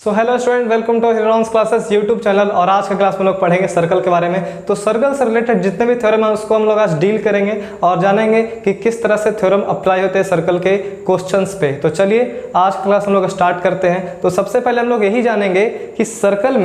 So hello student, welcome to हिरोन्स classes YouTube channel. और आज के क्लास में लोग पढ़ेंगे सर्कल के बारे में। तो सर्कल से रिलेटेड जितने भी थ्योरम है उसको हम लोग आज डील करेंगे और जानेंगे कि किस तरह से थ्योरम अप्लाई होते हैं सर्कल के क्वेश्चंस पे। तो चलिए आज की क्लास हम लोग स्टार्ट करते हैं। तो सबसे पहले हम लोग यही जानेंगे कि सर्कल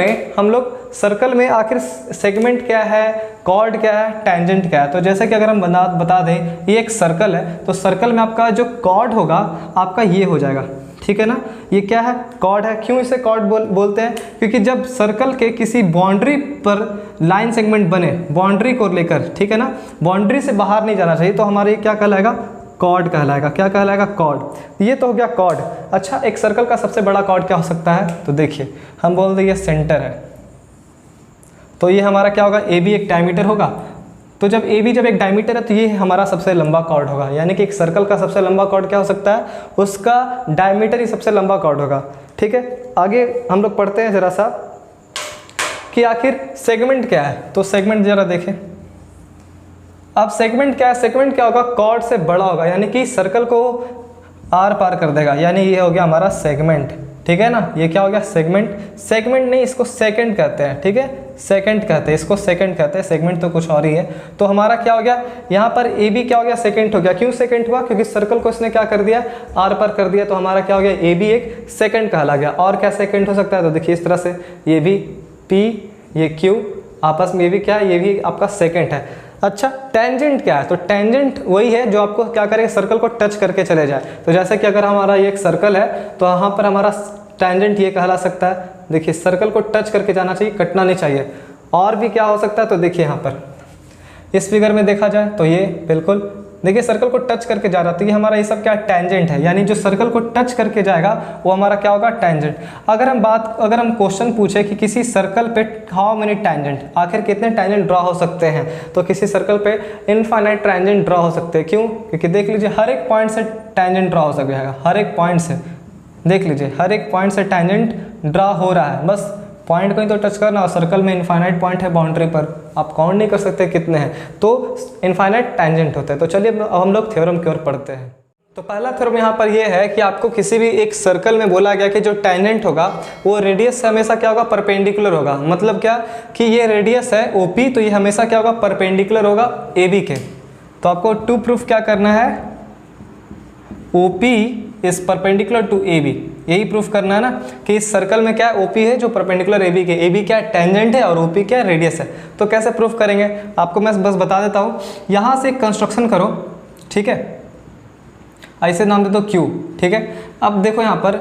में आखिर सेगमेंट क्या है, कॉर्ड क्या है, टेंजेंट क्या है। तो जैसे कि अगर हम बता दें ये एक सर्कल है, तो सर्कल में आपका जो कॉर्ड होगा आपका ये हो जाएगा, ठीक है ना। ये क्या है? कॉर्ड है। क्यों इसे कॉर्ड बोलते हैं? क्योंकि जब सर्कल के किसी बाउंड्री पर लाइन सेगमेंट बने, बाउंड्री को लेकर, ठीक है ना, बाउंड्री से बाहर नहीं जाना चाहिए, तो हमारे ये क्या कहलाएगा? कॉर्ड कहलाएगा। क्या कहलाएगा? कॉर्ड। ये तो हो गया कॉर्ड। अच्छा, एक सर्कल का सबसे बड़ा कॉर्ड क्या हो सकता है? तो देखिए हम बोल दें ये सेंटर है, तो ये हमारा क्या होगा? ए बी एक डायमीटर होगा। तो जब ए बी जब एक डायमीटर है तो ये हमारा सबसे लंबा कॉर्ड होगा। यानी कि एक सर्कल का सबसे लंबा कॉर्ड क्या हो सकता है? उसका डायमीटर ही सबसे लंबा कॉर्ड होगा। ठीक है, आगे हम लोग पढ़ते हैं जरा सा कि आखिर सेगमेंट क्या है। तो सेगमेंट जरा देखें। अब सेगमेंट क्या है? सेगमेंट क्या होगा? कॉर्ड से बड़ा होगा, यानी कि सर्कल को आर पार कर देगा। यानी ये हो गया हमारा सेगमेंट, ठीक है ना। ये क्या हो गया? सेगमेंट। सेगमेंट नहीं, इसको सेकंड कहते हैं, ठीक है, सेकंड कहते हैं, इसको सेकंड कहते हैं। सेगमेंट तो कुछ और ही है। तो हमारा क्या हो गया यहाँ पर? ए बी क्या हो गया? सेकंड हो गया। क्यों सेकंड हुआ? क्योंकि सर्कल को इसने क्या कर दिया? आर पर कर दिया। तो हमारा क्या हो गया? ए बी एक सेकंड कहला गया। और क्या सेकंड हो सकता है? तो देखिए इस तरह से, ये भी पी, ये क्यू, आपस में ये भी क्या है? ये भी आपका सेकंड है। अच्छा, टेंजेंट क्या है? तो टेंजेंट वही है जो आपको क्या करेगा? सर्कल को टच करके चले जाए। तो जैसे कि अगर हमारा ये एक सर्कल है तो यहाँ पर हमारा टेंजेंट ये कहला सकता है। देखिए सर्कल को टच करके जाना चाहिए, कटना नहीं चाहिए। और भी क्या हो सकता है? तो देखिए यहाँ पर इस फिगर में देखा जाए तो ये बिल्कुल देखिए सर्कल को टच करके जा रहा है, तो ये हमारा ये सब क्या टेंजेंट है। यानी जो सर्कल को टच करके जाएगा वो हमारा क्या होगा? टेंजेंट। अगर हम क्वेश्चन पूछे कि किसी सर्कल पे हाउ मेनी टेंजेंट, आखिर कितने टेंजेंट ड्रॉ हो सकते हैं, तो किसी सर्कल पे इनफाइनाइट टेंजेंट ड्रॉ हो सकते हैं। क्यों? क्योंकि देख लीजिए हर एक पॉइंट से टेंजेंट ड्रॉ हो सकेगा। हर एक पॉइंट से देख लीजिए, हर एक पॉइंट से टेंजेंट ड्रॉ हो रहा है। बस पॉइंट को ही तो टच करना। और सर्कल में इनफाइनाइट पॉइंट है बाउंड्री पर, आप काउंट नहीं कर सकते कितने हैं, तो इनफाइनाइट टेंजेंट होते हैं। तो चलिए अब हम लोग थ्योरम की ओर पढ़ते हैं। तो पहला थ्योरम यहाँ पर यह है कि आपको किसी भी एक सर्कल में बोला गया कि जो टेंजेंट होगा वो रेडियस से हमेशा क्या होगा? परपेंडिकुलर होगा। मतलब क्या कि ये रेडियस है OP, तो ये हमेशा क्या होगा? परपेंडिकुलर होगा AB के। तो आपको टू प्रूफ क्या करना है? OP is perpendicular to AB। यही प्रूफ करना है ना कि इस सर्कल में क्या है? OP है जो परपेंडिकुलर AB के। AB क्या है? टेंजेंट है, और OP क्या है? रेडियस है। तो कैसे प्रूफ करेंगे आपको मैं बस बता देता हूँ। यहाँ से एक कंस्ट्रक्शन करो, ठीक है, ऐसे नाम दे दो Q, ठीक है। अब देखो यहाँ पर,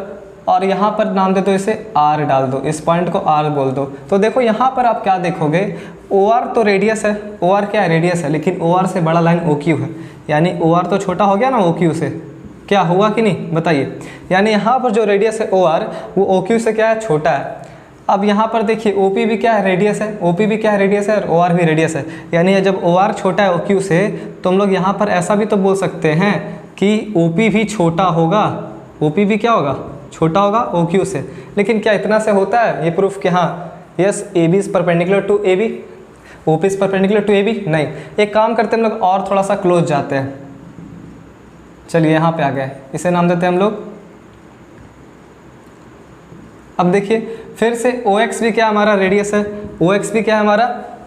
और यहाँ पर नाम दे दो इसे R डाल दो, इस पॉइंट को R बोल दो। तो देखो यहाँ पर आप क्या देखोगे? OR तो रेडियस है, OR क्या है? रेडियस है, लेकिन OR से बड़ा लाइन OQ है। यानी OR तो छोटा हो गया ना OQ से, क्या हुआ कि नहीं बताइए। यानी यहाँ पर जो रेडियस है OR, वो OQ से क्या है? छोटा है। अब यहाँ पर देखिए OP भी क्या है? रेडियस है। OP भी क्या है? रेडियस है, और OR भी रेडियस है। यानी जब OR छोटा है OQ से, तो हम लोग यहाँ पर ऐसा भी तो बोल सकते हैं कि OP भी छोटा होगा। OP भी क्या होगा? छोटा होगा OQ से। लेकिन क्या इतना से होता है? ये प्रूफ कि हाँ yes AB is perpendicular to AB, OP is perpendicular to AB? नहीं। एक काम करते हैं हम लोग और थोड़ा सा क्लोज जाते हैं। चलिए यहाँ पे आ गए, इसे नाम देते हैं हम लोग। अब देखिए फिर से OX भी क्या हमारा? रेडियस है। OX भी क्या है? हमारा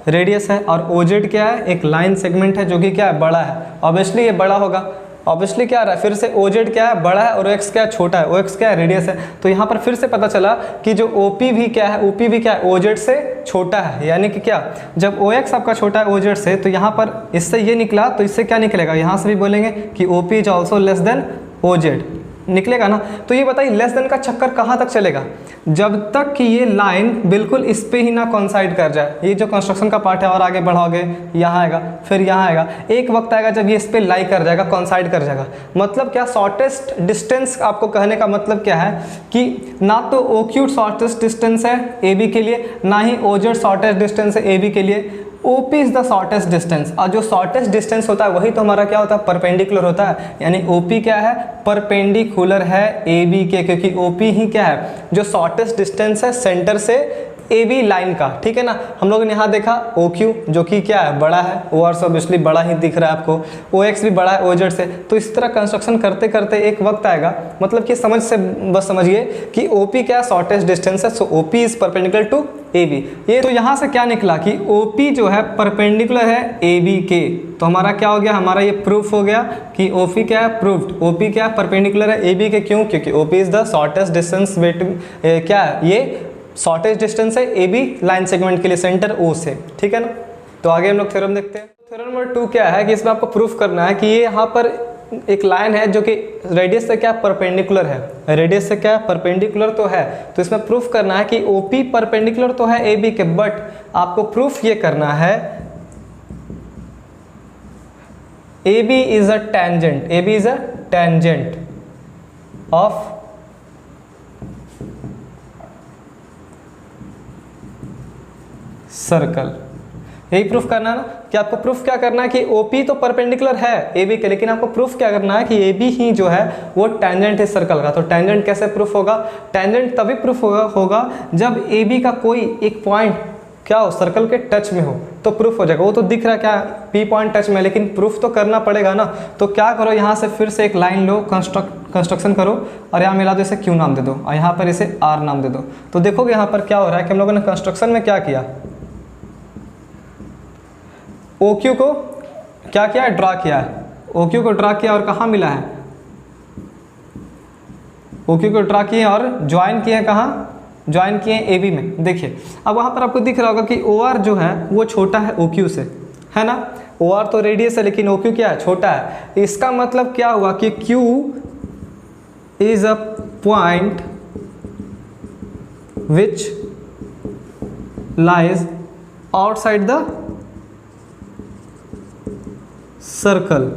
रेडियस है। और OZ क्या है? एक लाइन सेगमेंट है जो कि क्या है? बड़ा है। ऑब्वियसली ये बड़ा होगा। ऑब्वियसली क्या आ रहा है? फिर से OZ क्या है? बड़ा है, और OX क्या है? छोटा है। OX क्या है? रेडियस है। तो यहाँ पर फिर से पता चला कि जो OP भी क्या है? OP भी क्या है? OZ से छोटा है। यानी कि क्या, जब OX आपका छोटा है OZ से, तो यहाँ पर इससे ये निकला, तो इससे क्या निकलेगा? यहाँ से भी बोलेंगे कि OP is also less than OZ, निकलेगा ना। तो ये बताइए लेस देन का चक्कर कहाँ तक चलेगा? जब तक कि ये लाइन बिल्कुल इस पे ही ना कॉन्साइड कर जाए। ये जो कंस्ट्रक्शन का पार्ट है और आगे बढ़ाओगे, यहाँ आएगा, फिर यहाँ आएगा, एक वक्त आएगा जब ये इस पे लाई कर जाएगा, कॉन्साइड कर जाएगा। मतलब क्या? शॉर्टेस्ट डिस्टेंस, आपको कहने का मतलब क्या है कि ना तो OQ शॉर्टेस्ट डिस्टेंस है AB के लिए, ना ही OZ शॉर्टेस्ट डिस्टेंस है AB के लिए। OP is the shortest distance, और जो शॉर्टेस्ट डिस्टेंस होता है वही तो हमारा क्या होता है, परपेंडिकुलर होता है। यानी OP क्या है, परपेंडिकुलर है AB के, क्योंकि OP ही क्या है, जो शॉर्टेस्ट डिस्टेंस है सेंटर से AB लाइन का, ठीक है ना। हम लोगों ने यहाँ देखा OQ जो कि क्या है, बड़ा है, OR से ऑब्वियसली बड़ा ही दिख रहा है आपको, OX भी बड़ा है OZ से। तो इस तरह कंस्ट्रक्शन करते करते एक वक्त आएगा, मतलब कि समझ से बस समझिए कि OP क्या शॉर्टेस्ट डिस्टेंस है, so OP is perpendicular to AB। ये तो यहाँ से क्या निकला कि OP जो है परपेंडिकुलर है AB के, तो हमारा क्या हो गया, हमारा ये प्रूफ हो गया कि OP क्या है, प्रूफ्ड। OP क्या है, परपेंडिकुलर है AB के, क्यों, क्योंकि OP is the shortest distance between, क्या है ये शॉर्टेस्ट डिस्टेंस है AB लाइन सेगमेंट के लिए सेंटर O से, ठीक है ना। तो आगे हम लोग थ्योरम देखते हैं। थ्योरम नंबर 2 क्या है कि इसमें आपको प्रूफ करना है कि ये यहाँ पर एक लाइन है जो कि रेडियस से क्या परपेंडिकुलर है, रेडियस से क्या परपेंडिकुलर तो है। तो इसमें प्रूफ करना है कि OP परपेंडिकुलर तो है AB के, बट आपको प्रूफ ये करना है AB is a tangent, AB is a tangent of circle. यही प्रूफ करना है ना, कि आपको प्रूफ क्या करना है कि OP तो परपेंडिकुलर है AB के, लेकिन आपको प्रूफ क्या करना है कि AB ही जो है वो टेंजेंट है सर्कल का। तो टेंजेंट कैसे प्रूफ होगा, टेंजेंट तभी प्रूफ होगा जब AB का कोई एक पॉइंट क्या हो, सर्कल के टच में हो, तो प्रूफ हो जाएगा। वो तो दिख रहा है क्या, P पॉइंट टच में, लेकिन प्रूफ तो करना पड़ेगा ना। तो क्या करो, यहाँ से फिर से एक लाइन लो, कंस्ट्रक्शन करो, और यहाँ मिला दो, इसे Q नाम दे दो, और यहाँ पर इसे R नाम दे दो। तो देखोगे यहाँ पर क्या हो रहा है कि हम लोगों ने कंस्ट्रक्शन में क्या किया, OQ को क्या किया, ड्रा किया है, OQ को ड्रा किया और कहाँ मिला है, OQ को ड्रा किए और ज्वाइन किए, कहाँ ज्वाइन किए, AB में। देखिए अब वहाँ पर आपको दिख रहा होगा कि OR जो है वो छोटा है OQ से, है ना। OR तो रेडियस है, लेकिन OQ क्या है, छोटा है। इसका मतलब क्या हुआ कि Q is a point which lies outside the circle.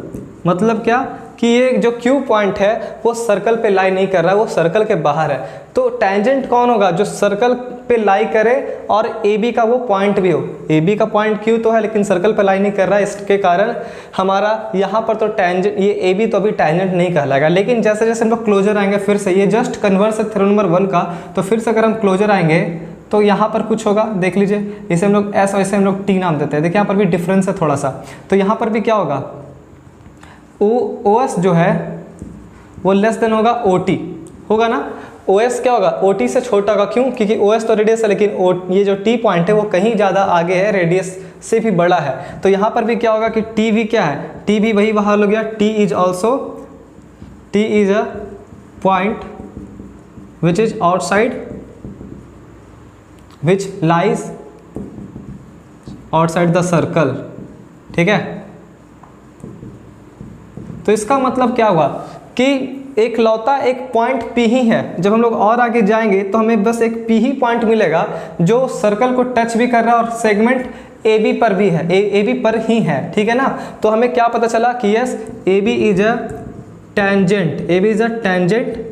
मतलब क्या कि ये जो Q पॉइंट है वो सर्कल पे लाई नहीं कर रहा है, वो सर्कल के बाहर है। तो टेंजेंट कौन होगा, जो सर्कल पे लाई करे और AB का वो पॉइंट भी हो। AB का पॉइंट Q तो है, लेकिन सर्कल पे लाई नहीं कर रहा है, इसके कारण हमारा यहाँ पर तो टेंजेंट, ये AB तो अभी टेंजेंट नहीं कहलाएगा। लेकिन जैसे जैसे हम लोग क्लोजर आएंगे, फिर से ये जस्ट कन्वर्स है थ्योरम नंबर 1 का, तो फिर से अगर हम क्लोजर आएंगे तो यहाँ पर कुछ होगा, देख लीजिए, इसे हम लोग S और इसे हम लोग T नाम देते हैं। देखिए यहाँ पर भी डिफरेंस है थोड़ा सा। तो यहाँ पर भी क्या होगा, OS जो है वो लेस देन होगा OT, होगा ना। OS क्या होगा, OT से छोटा होगा, क्यों, क्योंकि OS तो रेडियस है, लेकिन ये जो T पॉइंट है वो कहीं ज़्यादा आगे है, रेडियस से भी बड़ा है। तो यहाँ पर भी क्या होगा कि T भी क्या है, T भी वही बहाल हो गया, T is a point which is outside, which lies outside the circle, ठीक है। तो इसका मतलब क्या हुआ कि एक लौता एक पॉइंट P ही है। जब हम लोग और आगे जाएंगे तो हमें बस एक P ही पॉइंट मिलेगा जो सर्कल को टच भी कर रहा है और सेगमेंट AB पर भी है, AB पर ही है, ठीक है ना। तो हमें क्या पता चला कि yes AB is a tangent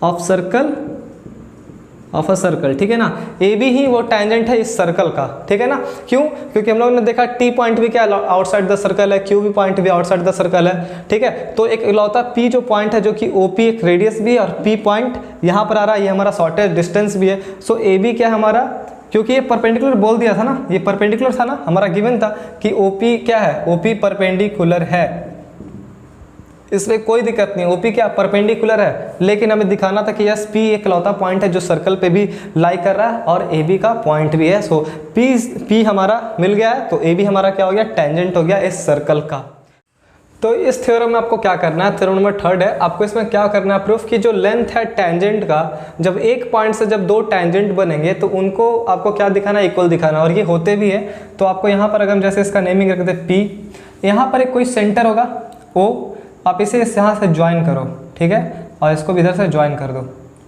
of circle, of a circle, ठीक है ना। AB ही वो टेंजेंट है इस सर्कल का, ठीक है ना। क्यों, क्योंकि हम लोगों ने देखा T पॉइंट भी क्या आउटसाइड द सर्कल है, Q भी पॉइंट भी आउटसाइड द सर्कल है, ठीक है। तो एक इकलौता P जो पॉइंट है, जो कि OP एक रेडियस भी है और P पॉइंट यहाँ पर आ रहा है, ये हमारा शॉर्टेस्ट डिस्टेंस भी है। सो AB क्या है हमारा, क्योंकि ये परपेंडिकुलर बोल दिया था ना, ये परपेंडिकुलर था ना, हमारा गिवन था कि OP क्या है, OP परपेंडिकुलर है, इसमें कोई दिक्कत नहीं। OP क्या परपेंडिकुलर है, लेकिन हमें दिखाना था कि यस P एक लौता पॉइंट है जो सर्कल पे भी लाई कर रहा है और AB का पॉइंट भी है। सो P हमारा मिल गया है, तो AB हमारा क्या हो गया, टेंजेंट हो गया इस सर्कल का। तो इस थ्योरम में आपको क्या करना है, थ्योरम नंबर 3 है, आपको इसमें क्या करना है, प्रूफ की जो लेंथ है टेंजेंट का, जब एक पॉइंट से जब दो टेंजेंट बनेंगे तो उनको आपको क्या दिखाना, इक्वल दिखाना, और ये होते भी है। तो आपको यहाँ पर अगर हम जैसे इसका नेमिंग रखते हैं P, यहाँ पर एक कोई सेंटर होगा O, आप इसे यहाँ से ज्वाइन करो, ठीक है, और इसको भी इधर से ज्वाइन कर दो,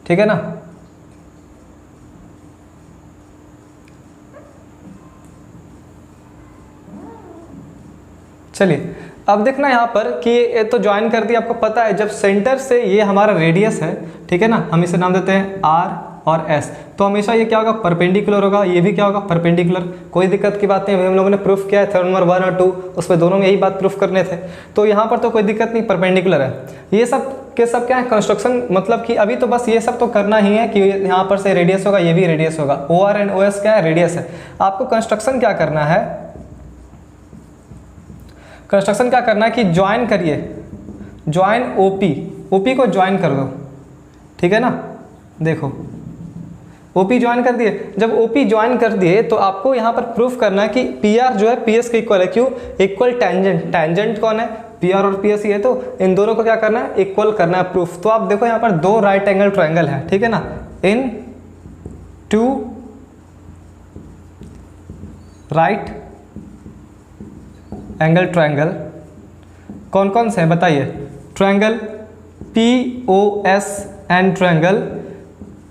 ठीक है ना। चलिए अब देखना यहाँ पर कि ये तो ज्वाइन कर दिया, आपको पता है जब सेंटर से ये हमारा रेडियस है, ठीक है ना, हम इसे नाम देते हैं R और एस, तो हमेशा ये क्या होगा, परपेंडिकुलर होगा, ये भी क्या होगा, परपेंडिकुलर। कोई दिक्कत की बात नहीं, अभी हम लोगों ने प्रूफ किया है थ्योरम नंबर 1 और 2, उसमें दोनों में यही बात प्रूफ करने थे, तो यहाँ पर तो कोई दिक्कत नहीं, परपेंडिकुलर है। ये सब के सब क्या है, कंस्ट्रक्शन, मतलब कि अभी तो बस ये सब तो करना ही है कि यहाँ पर से रेडियस होगा, ये भी रेडियस होगा, O R and O S क्या है, रेडियस है। आपको कंस्ट्रक्शन क्या करना है, कंस्ट्रक्शन क्या करना है कि ज्वाइन करिए, ज्वाइन ओपी, ओपी को ज्वाइन कर दो, ठीक है ना। देखो ओपी ज्वाइन कर दिए, जब ओपी ज्वाइन कर दिए तो आपको यहाँ पर प्रूफ करना है कि पी आर जो है पी एस के इक्वल है। क्यों, इक्वल टेंजेंट, टेंजेंट कौन है, पी आर और पी एस ही है, तो इन दोनों को क्या करना है, इक्वल करना है प्रूफ। तो आप देखो यहाँ पर दो राइट एंगल ट्रायंगल है, ठीक है ना, in two right angle triangle, कौन कौन से हैं बताइए, triangle P O S and triangle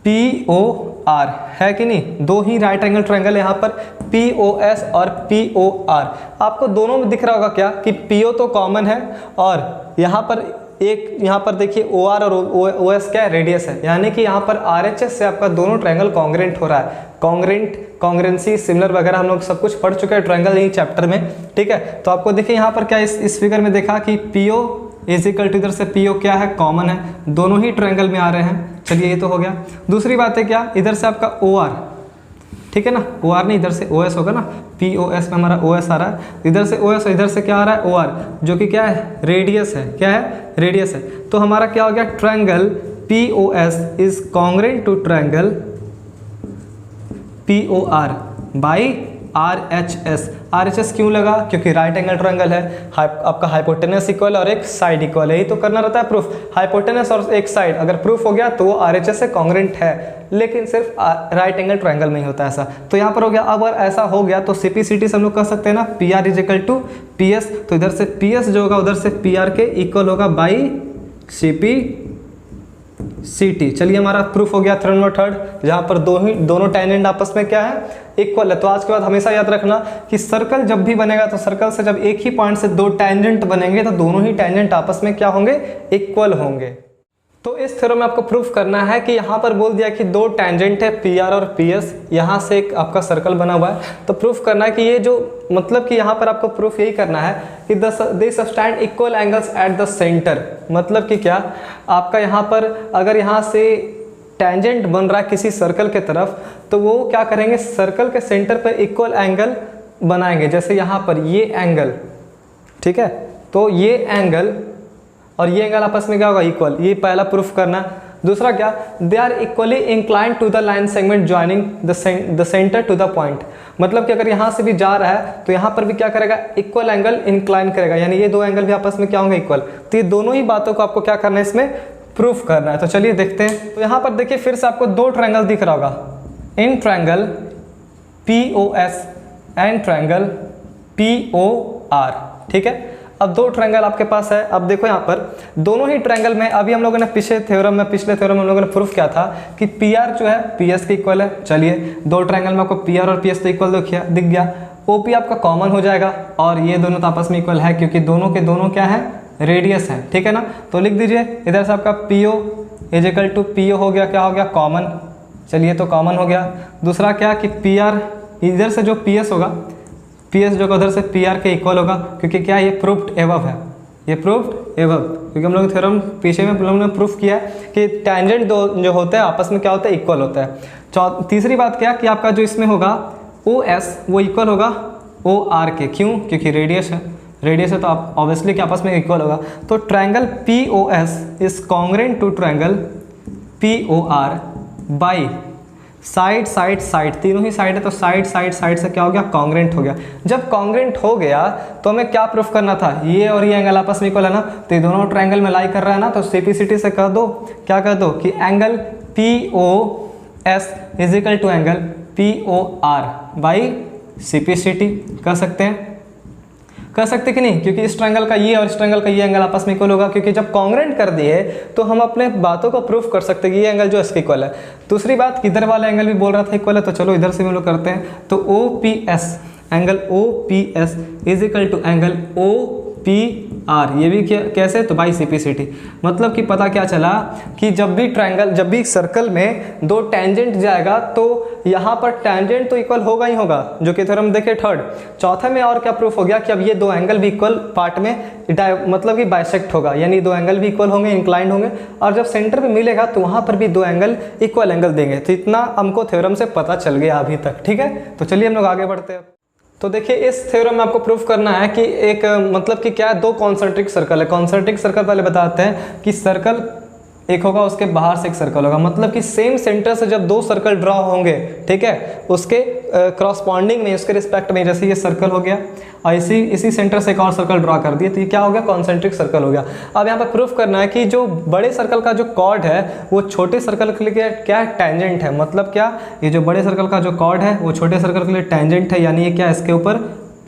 P O R, है कि नहीं, दो ही राइट एंगल ट्रायंगल यहाँ पर पी ओ एस और पी ओ आर। आपको दोनों में दिख रहा होगा क्या कि पी ओ तो कॉमन है, और यहाँ पर एक, यहाँ पर देखिए ओ आर और ओ एस क्या है, रेडियस है, यानी कि यहाँ पर आर एच एस से आपका दोनों ट्रायंगल कॉन्ग्रेंट हो रहा है। कॉन्ग्रेंट, कॉन्ग्रेंसी, सिमिलर वगैरह हम लोग सब कुछ पढ़ चुके हैं ट्रायंगल यही चैप्टर में, ठीक है। तो आपको देखिए यहाँ पर क्या इस फिगर में देखा कि P O is equal to, इधर से पी ओ क्या है, कॉमन है, दोनों ही ट्रायंगल में आ रहे हैं। चलिए ये तो हो गया। दूसरी बात है क्या, इधर से आपका ओ आर, ठीक है ना, ओ आर नहीं, इधर से ओ एस होगा ना, पी ओ एस में हमारा ओ एस आ रहा है, इधर से ओ एस, इधर से क्या आ रहा है, ओ आर, जो कि क्या है, रेडियस है, क्या है, रेडियस है। तो हमारा क्या हो गया, triangle P O S is congruent to triangle P O R by R H S. R H S क्यों लगा, क्योंकि राइट एंगल ट्रायंगल है, आपका हाइपोटेनस इक्वल और एक साइड इक्वल है, यही तो करना रहता है प्रूफ। हाइपोटेनस और एक साइड अगर प्रूफ हो गया तो वो आर एच एस से कॉन्ग्रेंट है, लेकिन सिर्फ राइट एंगल ट्रायंगल में ही होता है ऐसा। तो यहाँ पर हो गया। अब अगर ऐसा हो गया तो सीपीसीटी से हम लोग कह सकते हैं ना, P R is equal to P S, तो इधर से पी एस जो होगा उधर से पी आर के इक्वल होगा by C P C T. चलिए हमारा प्रूफ हो गया थ्योरम नंबर 3, जहाँ पर दोनों टेंजेंट आपस में क्या है, इक्वल है। तो आज के बाद हमेशा याद रखना कि सर्कल जब भी बनेगा तो सर्कल से जब एक ही पॉइंट से दो टेंजेंट बनेंगे तो दोनों ही टेंजेंट आपस में क्या होंगे, इक्वल होंगे। तो इस थ्योरम में आपको प्रूफ करना है कि यहाँ पर बोल दिया कि दो टेंजेंट है पी आर और पी एस, यहाँ से एक आपका सर्कल बना हुआ है, तो प्रूफ करना है कि ये जो, मतलब कि यहाँ पर आपको प्रूफ यही करना है कि they subtend equal angles at the centre. मतलब कि क्या, आपका यहाँ पर अगर यहाँ से टेंजेंट बन रहा है किसी सर्कल के तरफ, तो वो क्या करेंगे, सर्कल के सेंटर पर इक्वल एंगल बनाएंगे। जैसे यहाँ पर ये एंगल, ठीक है, तो ये एंगल और ये एंगल आपस में क्या होगा, इक्वल। ये पहला प्रूफ करना। दूसरा क्या, they are equally inclined to the line segment joining the centre to the point. मतलब कि अगर यहाँ से भी जा रहा है तो यहाँ पर भी क्या करेगा, इक्वल एंगल इंक्लाइन करेगा, यानी ये दो एंगल भी आपस में क्या होंगे, इक्वल। तो ये दोनों ही बातों को आपको क्या करना है, इसमें प्रूफ करना है। तो चलिए देखते हैं। तो यहाँ पर देखिए फिर से आपको दो ट्रायंगल दिख रहा होगा, in triangle P O S and triangle P O R, ठीक है। अब दो ट्रायंगल आपके पास है। अब देखो यहाँ पर दोनों ही ट्रायंगल में, अभी हम लोगों ने पिछले थ्योरम में हम लोगों ने प्रूफ किया था कि पी आर जो है पी एस के इक्वल है। चलिए दो ट्रायंगल में आपको पी आर और पी एस तो इक्वल दिख गया। ओ पी आपका कॉमन हो जाएगा और ये दोनों तो आपस में इक्वल है क्योंकि दोनों के दोनों क्या है, रेडियस है, ठीक है ना। तो लिख दीजिए इधर से आपका P O is equal to P O हो गया, क्या हो गया, कॉमन। चलिए तो कॉमन हो गया। दूसरा क्या कि पी आर, इधर से जो पी एस होगा, पी एस जो उधर से पी आर के इक्वल होगा, क्योंकि क्या ये प्रूफ्ड एबव है, ये प्रूफ्ड एबव, क्योंकि हम लोग थ्योरम पीछे में हम लोगों ने प्रूफ किया कि टेंजेंट जो होते हैं आपस में क्या होता है, इक्वल होता है। तीसरी बात क्या कि आपका जो इसमें होगा ओ एस वो इक्वल होगा ओ आर के। क्यों, क्योंकि रेडियस है, रेडियस है तो आप ऑब्वियसली कि आपस में इक्वल होगा। तो triangle P O S is congruent to triangle P O R by side side side, तीनों ही साइड है तो साइड साइड साइड से क्या हो गया, कॉन्ग्रेंट हो गया। जब कॉन्ग्रेंट हो गया तो हमें क्या प्रूफ करना था, ये और ये एंगल आपस में इक्वल है ना, तो ये दोनों ट्रायंगल में लाई कर रहा है ना, तो सीपीसीटी से कह दो, क्या कह दो कि angle P O S is equal to angle P O R by CPCT. कह सकते हैं, कर सकते कि नहीं, क्योंकि इस ट्रायंगल का ये और इस ट्रायंगल का ये एंगल आपस में इक्वल होगा, क्योंकि जब कॉन्ग्रेंट कर दिए तो हम अपने बातों को प्रूफ कर सकते हैं कि ये एंगल जो इसके इक्वल है। दूसरी बात, इधर वाला एंगल भी बोल रहा था इक्वल है, तो चलो इधर से हम लोग करते हैं। तो O P S, angle O P S is equal to angle O P R, ये भी कैसे, तो by C P C T. मतलब कि पता क्या चला कि जब भी सर्कल में दो टेंजेंट जाएगा तो यहाँ पर टेंजेंट तो इक्वल होगा ही होगा, जो कि थ्योरम देखे थर्ड। चौथे में और क्या प्रूफ हो गया कि अब ये दो एंगल भी इक्वल पार्ट में मतलब कि बाइसेक्ट होगा, यानी दो एंगल भी इक्वल होंगे, इंक्लाइंड होंगे, और जब सेंटर पे मिलेगा तो वहाँ पर भी दो एंगल इक्वल एंगल देंगे। तो इतना हमको थ्योरम से पता चल गया अभी तक, ठीक है। तो चलिए हम लोग आगे बढ़ते हैं। तो देखिए इस थ्योरम में आपको प्रूफ करना है कि एक मतलब कि क्या है, दो कॉन्सेंट्रिक सर्कल है। कॉन्सेंट्रिक सर्कल पहले बताते हैं कि सर्कल एक होगा, उसके बाहर से एक सर्कल होगा, मतलब कि सेम सेंटर से जब दो सर्कल ड्रॉ होंगे, ठीक है, उसके करस्पॉन्डिंग में, उसके रिस्पेक्ट में, जैसे ये सर्कल हो गया और इसी सेंटर से एक और सर्कल ड्रॉ कर दिए, तो ये क्या हो गया, कॉन्सेंट्रिक सर्कल हो गया। अब यहाँ पर प्रूफ करना है कि जो बड़े सर्कल का जो कॉर्ड है वो छोटे सर्कल के लिए क्या है, टेंजेंट है। मतलब क्या, ये जो बड़े सर्कल का जो कॉर्ड है वो छोटे सर्कल के लिए टेंजेंट है, यानी ये क्या, इसके ऊपर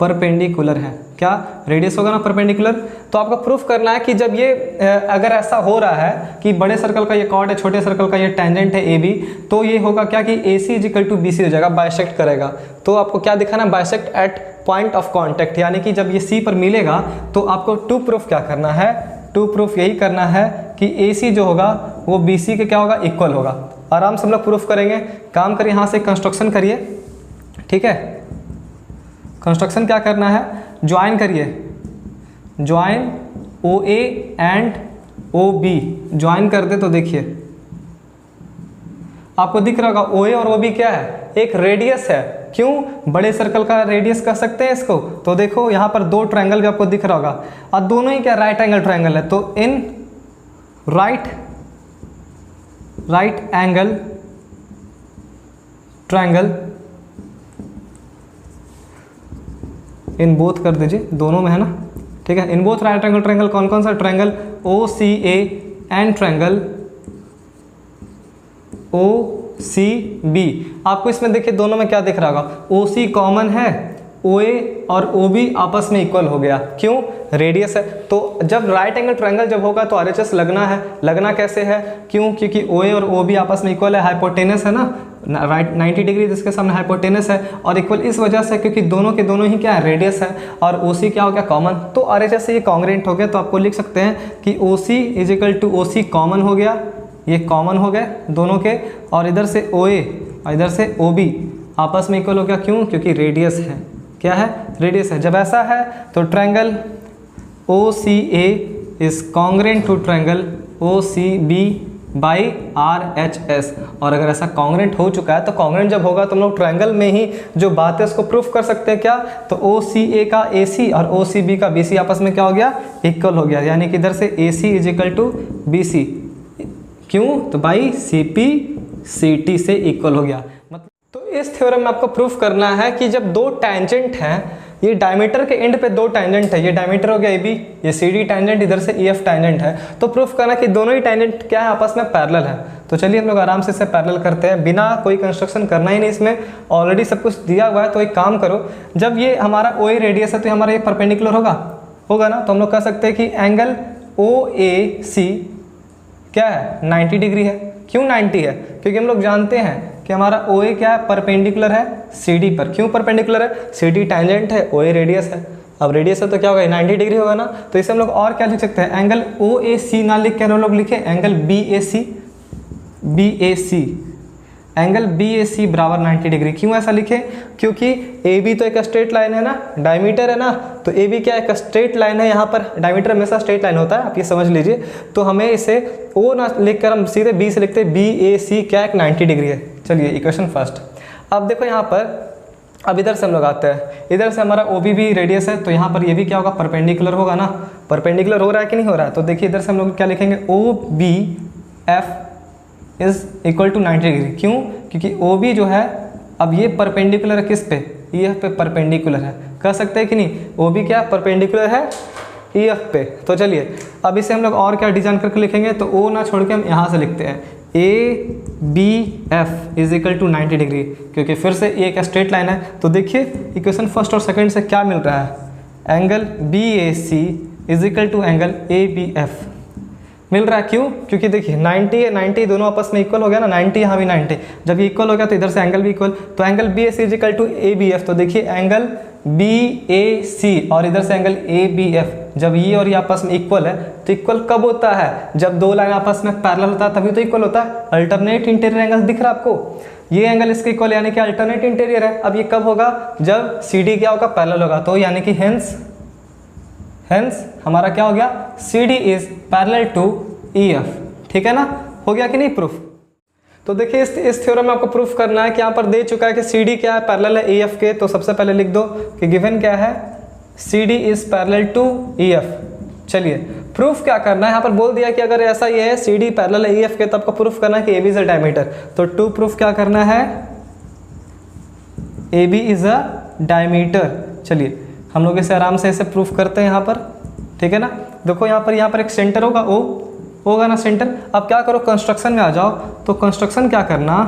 परपेंडिकुलर है। क्या रेडियस होगा ना परपेंडिकुलर। तो आपको प्रूफ करना है कि जब ये अगर ऐसा हो रहा है कि बड़े सर्कल का ये कॉर्ड है, छोटे सर्कल का ये टेंजेंट है ए बी, तो ये होगा क्या कि A C is equal to B C हो जाएगा, बाइसेक्ट करेगा। तो आपको क्या दिखाना है, bisect at point of contact, यानी कि जब ये सी पर मिलेगा तो आपको टू प्रूफ क्या करना है, टू प्रूफ यही करना है कि ए सी जो होगा वो बी सी के क्या होगा, इक्वल होगा। आराम से हम लोग प्रूफ करेंगे। काम करिए, यहाँ से कंस्ट्रक्शन करिए, ठीक है। कंस्ट्रक्शन क्या करना है, ज्वाइन करिए, join O A and O B, join कर दे तो देखिए आपको दिख रहा होगा ओ ए और ओ बी क्या है, एक रेडियस है। क्यों, बड़े सर्कल का रेडियस कह सकते हैं इसको। तो देखो यहाँ पर दो ट्रायंगल भी आपको दिख रहा होगा और दोनों ही क्या राइट एंगल ट्रायंगल है। तो in right angle triangle, in both कर दीजिए, दोनों में है ना, ठीक है। In both right angle triangle, कौन कौन सा triangle, O C A and triangle O C B. आपको इसमें देखिए दोनों में क्या दिख रहा होगा, ओ सी कॉमन है, ओ ए और ओ बी आपस में इक्वल हो गया। क्यों, रेडियस है। तो जब राइट एंगल ट्रायंगल जब होगा तो आरएचएस लगना है। लगना कैसे है, क्यों, क्योंकि ओ ए और ओ बी आपस में इक्वल है, हाइपोटेनस है ना, राइट 90 डिग्री जिसके सामने हाइपोटेनस है, और इक्वल इस वजह से क्योंकि दोनों के दोनों ही क्या है, रेडियस है, और ओ सी क्या हो गया, कॉमन। तो आरएचएस से ये कॉन्ग्रेंट हो गया। तो आपको लिख सकते हैं कि O C is equal to O C common हो गया, ये कॉमन हो गए दोनों के, और इधर से ओ ए और इधर से ओ बी आपस में इक्वल हो गया। क्यों, क्योंकि रेडियस है, क्या है, रेडियस है। जब ऐसा है तो triangle O C A is congruent to triangle O C B by R H S. और अगर ऐसा कॉन्ग्रेंट हो चुका है तो कॉन्ग्रेंट जब होगा तो हम लोग ट्रायंगल में ही जो बात है उसको प्रूफ कर सकते हैं। क्या, तो ओ सी ए का ए सी और ओ सी बी का बी सी आपस में क्या हो गया, इक्वल हो गया, यानी कि इधर से A C is equal to B C. क्यों, तो by C P C T से इक्वल हो गया। मतलब तो इस थ्योरम में आपको प्रूफ करना है कि जब दो टेंजेंट हैं, ये डायमीटर के एंड पे दो टेंजेंट है, ये डायमीटर हो गया ए बी, ये सी डी टेंजेंट, इधर से ई एफ टेंजेंट है, तो प्रूफ करना कि दोनों ही टेंजेंट क्या है, आपस में पैरेलल है। तो चलिए हम लोग आराम से इसे पैरेलल करते हैं, बिना कोई कंस्ट्रक्शन करना ही नहीं, इसमें ऑलरेडी सब कुछ दिया हुआ है। तो एक काम करो, जब ये हमारा ओ ए रेडियस है तो हमारा ये परपेंडिकुलर होगा ना, तो हम लोग कह सकते हैं कि एंगल ओ ए सी क्या है, 90 डिग्री है। क्यों 90 है, क्योंकि हम लोग जानते हैं कि हमारा ओ ए क्या है, परपेंडिकुलर है सी डी पर। क्यों परपेंडिकुलर है, सी डी टेंजेंट है, ओ ए रेडियस है। अब रेडियस है तो क्या होगा, 90 डिग्री होगा ना। तो इसे हम लोग और क्या लिख सकते हैं, एंगल ओ ए सी ना लिख के हम लोग लिखे angle B A C, angle B A सी बराबर 90 डिग्री। क्यों ऐसा लिखे, क्योंकि ए बी तो एक स्ट्रेट लाइन है ना, डायमीटर है ना, तो ए बी क्या एक स्ट्रेट लाइन है, यहाँ पर डायमीटर हमेशा स्ट्रेट लाइन होता है, आप ये समझ लीजिए। तो हमें इसे ओ ना लिखकर हम सीधे बी से लिखते हैं, बी ए सी क्या एक 90 डिग्री है। चलिए इक्वेशन फर्स्ट। अब देखो यहाँ पर, अब इधर से हम लोग आते हैं, इधर से हमारा ओ बी भी रेडियस है, तो यहाँ पर ये भी क्या होगा, परपेंडिकुलर होगा ना। परपेंडिकुलर हो रहा है कि नहीं हो रहा है, तो देखिए इधर से हम लोग क्या लिखेंगे, O B F is equal to 90 degree. क्यों, क्योंकि ओ बी जो है, अब ये परपेंडिकुलर है किस पे, ई एफ पे परपेंडिकुलर है, कह सकते हैं कि नहीं, ओ बी क्या परपेंडिकुलर है ई एफ पे। तो चलिए अब इसे हम लोग और क्या डिजाइन करके लिखेंगे, तो ओ ना छोड़ के हम यहाँ से लिखते हैं A B F is equal to 90 degree, क्योंकि फिर से ये एक स्ट्रेट लाइन है। तो देखिए इक्वेशन फर्स्ट और सेकंड से क्या मिल रहा है, angle B A C is equal to angle A B F मिल रहा है। क्यों, क्योंकि देखिए 90 है, 90 दोनों आपस में इक्वल हो गया ना, 90 यहाँ भी 90, जब ये इक्वल हो गया तो इधर से एंगल भी इक्वल, तो angle B A C is equal to A B F. तो देखिए एंगल BAC और इधर से एंगल ABF, जब ये और ये आपस में इक्वल है तो इक्वल कब होता है? जब दो लाइन आपस में पैरेलल होता है तभी तो इक्वल होता है। अल्टरनेट इंटीरियर एंगल दिख रहा है आपको, ये एंगल इसके इक्वल यानी कि अल्टरनेट इंटीरियर है। अब ये कब होगा? जब CD क्या होगा? पैरेलल होगा। तो यानी कि हेंस हमारा क्या हो गया? CD is parallel to EF। ठीक है ना, हो गया कि नहीं प्रूफ? तो देखिए इस थ्योरम में आपको प्रूफ करना है कि यहाँ पर दे चुका है कि CD क्या है? पैरेलल है EF के। तो सबसे पहले लिख दो कि गिवन क्या है? CD is parallel to EF। चलिए प्रूफ क्या करना है? यहाँ पर बोल दिया कि अगर ऐसा ये है CD पैरेलल है EF के, तो आपको प्रूफ करना है कि AB इज अ डायमीटर। तो टू प्रूफ क्या करना है? AB is a diameter. चलिए हम लोग इसे आराम से ऐसे प्रूफ करते हैं यहाँ पर। ठीक है ना, देखो यहाँ पर एक सेंटर होगा, O होगा ना सेंटर। अब क्या करो, कंस्ट्रक्शन में आ जाओ। तो कंस्ट्रक्शन क्या करना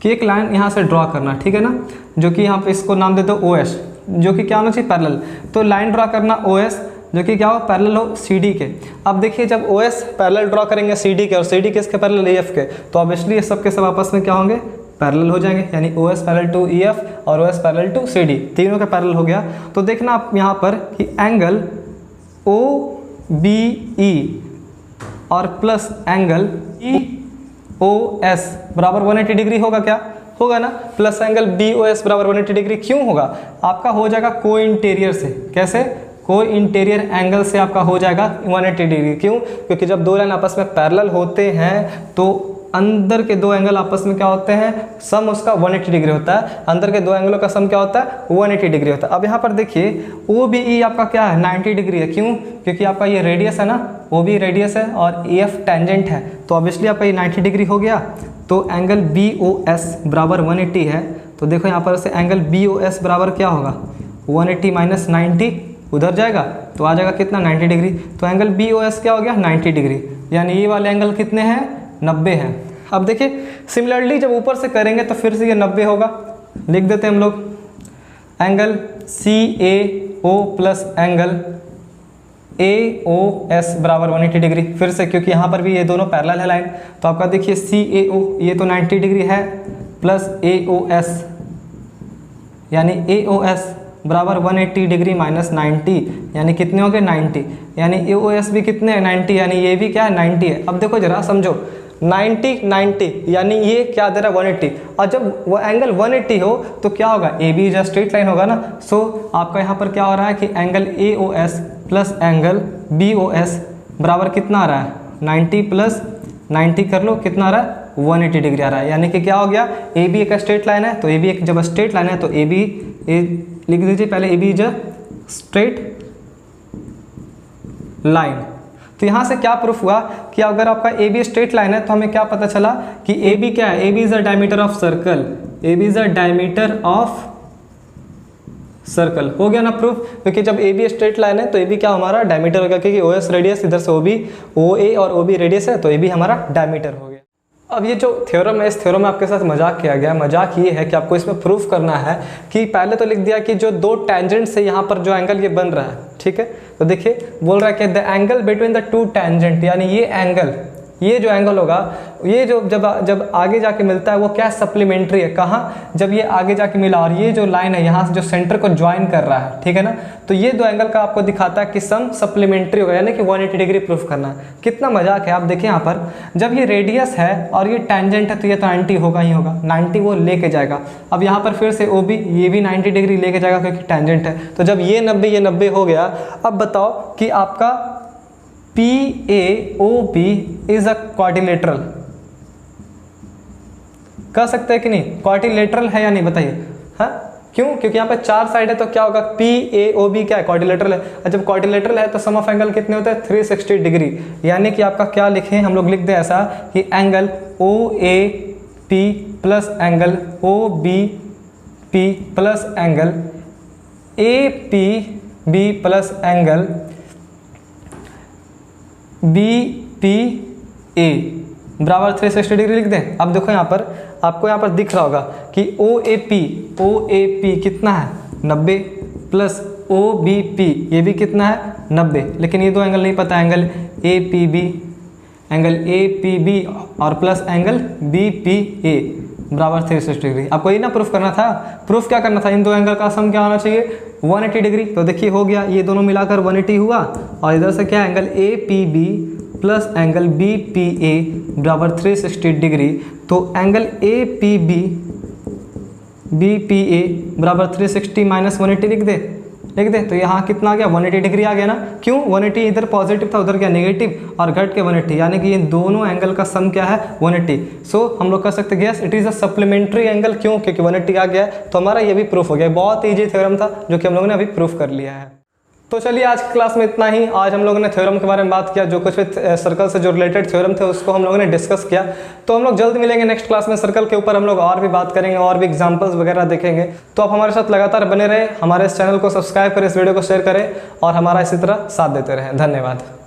कि एक लाइन यहाँ से ड्रॉ करना, ठीक है ना, जो कि यहाँ पे इसको नाम दे दो OS, जो कि क्या होना चाहिए? पैरेलल। तो लाइन ड्रॉ करना OS जो कि क्या हो? पैरेलल हो CD के। अब देखिए जब OS पैरेलल ड्रॉ करेंगे CD के और CD किसके पैरेलल? EF के, तो ऑब्वियसली ये सब के सब आपस में क्या होंगे? पैरेलल हो जाएंगे। यानी OS पैरेलल टू EF और OS पैरेलल टू CD, तीनों का पैरेलल हो गया। तो देखना आप यहाँ पर कि एंगल OBE और प्लस एंगल EOS बराबर 180 डिग्री होगा क्या? होगा ना। प्लस एंगल BOS बराबर 180 डिग्री क्यों होगा? आपका हो जाएगा को इंटीरियर से। कैसे? को इंटीरियर एंगल से आपका हो जाएगा 180 डिग्री। क्यों? क्योंकि जब दो लाइन आपस में पैरेलल होते हैं तो अंदर के दो एंगल आपस में क्या होते हैं? सम उसका 180 डिग्री होता है। अंदर के दो एंगलों का सम क्या होता है? 180 डिग्री होता है। अब यहाँ पर देखिए OBE आपका क्या है? 90 डिग्री है। क्यों? क्योंकि आपका ये रेडियस है ना, OB रेडियस है और EF टेंजेंट है, तो ऑब्वियसली आपका ये 90 डिग्री हो गया। तो एंगल BOS बराबर 180 है। तो देखो यहाँ पर से एंगल BOS बराबर क्या होगा? 180 माइनस 90 उधर जाएगा तो आ जाएगा कितना? 90 डिग्री। तो एंगल BOS क्या हो गया? 90 डिग्री। यानी ये वाले एंगल कितने हैं? 90 है। अब देखिए सिमिलरली जब ऊपर से करेंगे तो फिर से ये 90 होगा। लिख देते हैं हम लोग angle CAO plus angle AOS बराबर 180 डिग्री। फिर से क्योंकि यहाँ पर भी ये दोनों पैरेलल है लाइन, तो आपका देखिए CAO ये तो 90 डिग्री है प्लस AOS यानी AOS बराबर 180 डिग्री माइनस 90 यानी कितने हो गए? 90। यानी AOS भी कितने हैं? 90। यानी ये भी क्या है? 90 है। अब देखो जरा समझो 90 यानी ये क्या दे रहा है? 180। और जब वो एंगल 180 हो तो क्या होगा? AB जो स्ट्रेट लाइन होगा ना। सो आपका यहाँ पर क्या हो रहा है कि angle AOS plus angle BOS बराबर कितना आ रहा है? 90 प्लस 90 कर लो, कितना आ रहा है? 180 डिग्री आ रहा है। यानी कि क्या हो गया? AB एक स्ट्रेट लाइन है, तो AB एक जब स्ट्रेट लाइन है तो AB लिख दीजिए पहले AB is a straight line. तो यहाँ से क्या प्रूफ हुआ कि अगर आपका AB स्ट्रेट लाइन है तो हमें क्या पता चला कि AB क्या है? AB is a diameter of circle. AB is a diameter of circle. हो गया ना प्रूफ? क्योंकि जब AB स्ट्रेट लाइन है तो AB क्या हमारा? डायमीटर हो गया, क्योंकि OS रेडियस इधर से OA और OB रेडियस है, तो AB हमारा डायमीटर हो गया। अब ये जो थ्योरम है, इस थ्योरम में आपके साथ मजाक किया गया। मजाक ये है कि आपको इसमें प्रूफ करना है कि पहले तो लिख दिया कि जो दो टैंजेंट से यहाँ पर जो एंगल ये बन रहा है, ठीक है, तो देखिए बोल रहा है कि the angle between the two tangent, यानी ये एंगल, ये जो एंगल होगा, ये जो जब आगे जाके मिलता है वो क्या सप्लीमेंट्री है। कहाँ? जब ये आगे जाके मिला और ये जो लाइन है यहाँ से जो सेंटर को ज्वाइन कर रहा है, ठीक है ना, तो ये दो एंगल का आपको दिखाता है कि सम सप्लीमेंट्री होगा, यानी कि 180 डिग्री प्रूफ करना है। कितना मजाक है। आप देखिए यहाँ पर जब ये रेडियस है और ये टेंजेंट है तो ये तो 90 होगा ही होगा, 90 वो लेके जाएगा। अब यहाँ पर फिर से OB ये भी 90 डिग्री लेके जाएगा क्योंकि टेंजेंट है। तो जब ये 90 हो गया, अब बताओ कि आपका PAOB इज अ क्वाड्रिलेटरल। कह सकते हैं कि नहीं? क्वाड्रिलेटरल है या नहीं बताइए? हाँ, क्यों? क्योंकि यहाँ पे चार साइड है तो क्या होगा? PAOB क्या है? क्वाड्रिलेटरल है। और जब क्वाड्रिलेटरल है तो सम ऑफ एंगल कितने होते हैं? 360 डिग्री। यानी कि आपका क्या लिखें हम लोग? लिख दें ऐसा कि angle OAP plus angle OBP plus angle APB plus angle BPA बराबर 360 डिग्री लिख दें। अब देखो यहाँ पर आपको यहाँ पर दिख रहा होगा कि OAP कितना है? 90 प्लस OBP ये भी कितना है? 90। लेकिन ये दो एंगल नहीं पता, एंगल APB और प्लस एंगल BPA। बराबर 360 डिग्री। आपको ये ना प्रूफ करना था, प्रूफ क्या करना था, इन दो एंगल का सम क्या होना चाहिए 180 डिग्री। तो देखिए हो गया, ये दोनों मिलाकर 180 हुआ, और इधर से क्या angle A P B plus angle B P A बराबर 360 डिग्री। तो angle A P B B P A बराबर 360 माइनस 180 लिख दे। तो यहाँ कितना आ गया 180 डिग्री आ गया ना। क्यों 180, इधर पॉजिटिव था उधर क्या नेगेटिव, और घट के 180, यानी कि ये दोनों एंगल का सम क्या है 180। सो हम लोग कर सकते हैं yes it is a supplementary angle. क्यों, क्योंकि 180 आ गया है, तो हमारा ये भी प्रूफ हो गया। बहुत ईजी थ्योरम था जो कि हम लोगों ने अभी प्रूफ कर लिया है। तो चलिए आज की क्लास में इतना ही। आज हम लोगों ने थ्योरम के बारे में बात किया, जो कुछ भी सर्कल से जो रिलेटेड थ्योरम थे उसको हम लोगों ने डिस्कस किया। तो हम लोग जल्द मिलेंगे नेक्स्ट क्लास में, सर्कल के ऊपर हम लोग और भी बात करेंगे और भी एग्जांपल्स वगैरह देखेंगे। तो आप हमारे साथ लगातार बने रहे, हमारे इस चैनल को सब्सक्राइब करें, इस वीडियो को शेयर करें और हमारा इसी तरह साथ देते रहें। धन्यवाद।